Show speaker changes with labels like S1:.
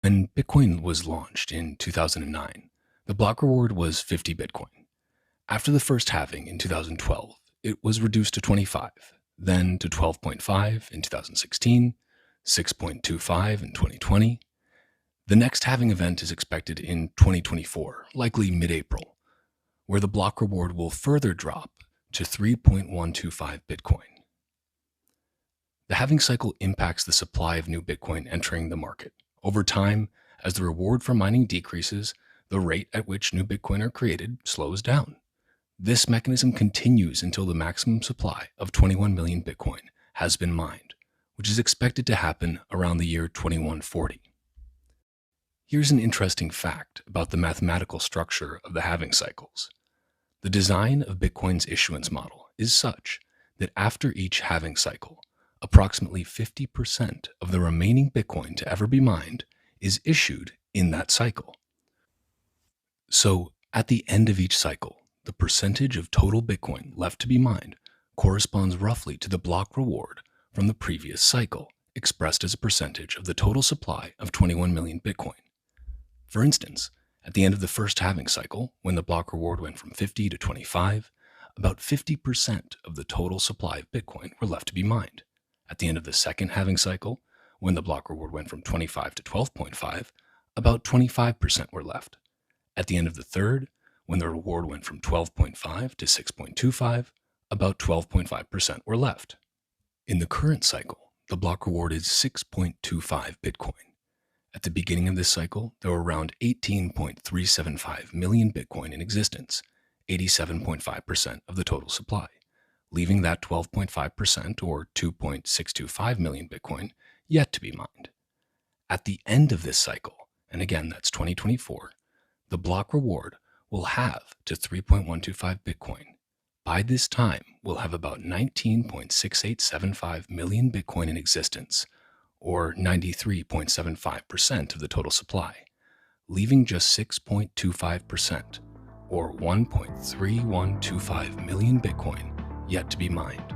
S1: When Bitcoin was launched in 2009, the block reward was 50 Bitcoin. After the first halving in 2012, it was reduced to 25, then to 12.5 in 2016, 6.25 in 2020. The next halving event is expected in 2024, likely mid-April, where the block reward will further drop to 3.125 Bitcoin. The halving cycle impacts the supply of new Bitcoin entering the market. Over time, as the reward for mining decreases, the rate at which new Bitcoin are created slows down. This mechanism continues until the maximum supply of 21 million Bitcoin has been mined, which is expected to happen around the year 2140. Here's an interesting fact about the mathematical structure of the halving cycles. The design of Bitcoin's issuance model is such that after each halving cycle, approximately 50% of the remaining Bitcoin to ever be mined is issued in that cycle. So, at the end of each cycle, the percentage of total Bitcoin left to be mined corresponds roughly to the block reward from the previous cycle, expressed as a percentage of the total supply of 21 million Bitcoin. For instance, at the end of the first halving cycle, when the block reward went from 50 to 25, about 50% of the total supply of Bitcoin were left to be mined. At the end of the second halving cycle, when the block reward went from 25 to 12.5, about 25% were left. At the end of the third, when the reward went from 12.5 to 6.25, about 12.5% were left. In the current cycle, the block reward is 6.25 Bitcoin. At the beginning of this cycle, there were around 18.375 million Bitcoin in existence, 87.5% of the total supply, leaving that 12.5% or 2.625 million Bitcoin yet to be mined. At the end of this cycle, and again that's 2024, the block reward will halve to 3.125 Bitcoin. By this time, we'll have about 19.6875 million Bitcoin in existence, or 93.75% of the total supply, leaving just 6.25%, or 1.3125 million Bitcoin yet to be mined.